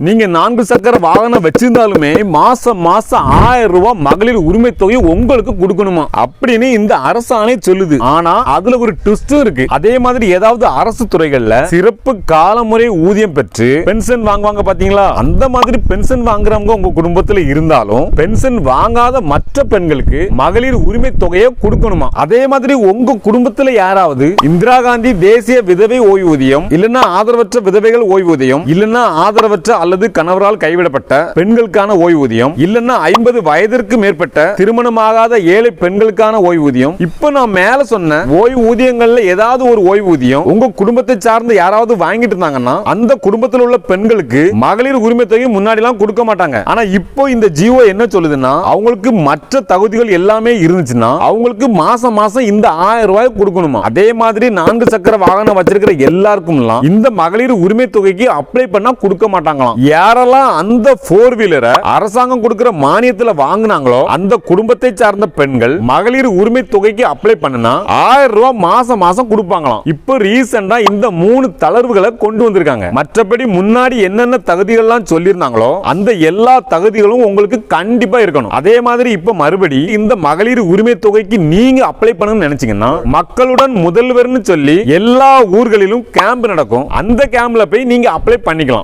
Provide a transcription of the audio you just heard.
நீங்க 4 சக்கர வாகனம் வச்சிருந்தாலுமே மாசம் மாசம் 1000 ரூபாய் மகளிர் உரிமை தொகை உங்களுக்கு கொடுக்கணுமா அப்படின்னு இந்த அரசாணை சொல்லுது. ஆனா அதுல ஒரு ட்விஸ்ட் இருக்கு. அதே மாதிரி ஏதாவது அரசு துறைகள்ல சிறப்பு காலமுறை ஊதியம் பெற்று பென்ஷன் வாங்குவாங்க பாத்தீங்களா, அந்த மாதிரி பென்ஷன் வாங்குறவங்க உங்க குடும்பத்துல இருந்தாலும் பென்ஷன் வாங்காத மற்ற பெண்களுக்கு மகளிர் உரிமை தொகையை கொடுக்கணுமா. அதே மாதிரி உங்க குடும்பத்துல யாராவது இந்திரா காந்தி தேசிய விதவை ஓய்வூதியம் இல்லன்னா ஆதரவற்ற விதவைகள் ஓய்வூதியம் இல்லன்னா ஆதரவற்ற அல்லது கணவரால் கைவிடப்பட்ட பெண்களுக்கான ஓய்வூதியம் இல்லன்னா 50 வயதிற்கு மேற்பட்ட திருமணமாகாத ஏழை பெண்களுக்கான ஓய்வூதியம், இப்ப நான் மேல சொன்ன ஓய்வூதியங்கள்ல ஏதாவது ஒரு ஓய்வூதியம் உங்க குடும்பத்தை சார்ந்து யாராவது வாங்கிட்டு இருந்தாங்கன்னா அந்த குடும்பத்தில் உள்ள பெண்களுக்கு மகளிர் உரிமை தொகை முன்னாடி எல்லாம் கொடுக்க மாட்டாங்க. ஆனா இப்போ இந்த ஜியோ என்ன சொல்லுதுன்னா அவங்களுக்கு மற்ற தகுதிகள் எல்லாமே இருந்துச்சுன்னா அவங்களுக்கு மாசம் மாசம் இந்த 1000 ரூபாய் கொடுக்கணுமா. அதே மாதிரி 4 சக்கர வாகனம் வச்சிருக்கிற எல்லாருக்கும் இந்த மகளிர் உரிமை தொகைக்கு அப்ளை பண்ணா கொடுக்க மாட்டாங்களாம். யாரெல்லாம் அந்த 4 வீலரை அரசாங்கம் கொடுக்கிற மானியத்துல வாங்குனாங்களோ அந்த குடும்பத்தை சார்ந்த பெண்கள் மகளிர் உரிமை தொகைக்கு அப்ளை பண்ணனா 1000 ரூபாய் மாசம் மாசம் கொடுப்பாங்களாம். இப்போ ரீசெண்டா இந்த 3 தளர்வுகளை கொண்டு வந்திருக்காங்க. மற்றபடி முன்னாடி என்னென்ன தகுதிகள்லாம் சொல்லியிருந்தாங்களோ அந்த எல்லா தகுதிகளும் உங்களுக்கு கண்டிப்பா இருக்கணும். அதே மாதிரி இப்ப மறுபடி இந்த மகளிர் உரிமை தொகைக்கு நீங்க அப்ளை பண்ணணும்னு நினைச்சீங்கன்னா மக்களுடன் முதல்வர்னு சொல்லி எல்லா ஊர்களிலும் கேம்ப் நடக்கும். அந்த கேம்ப்ல போய் நீங்க அப்ளை பண்ணிக்கலாம்.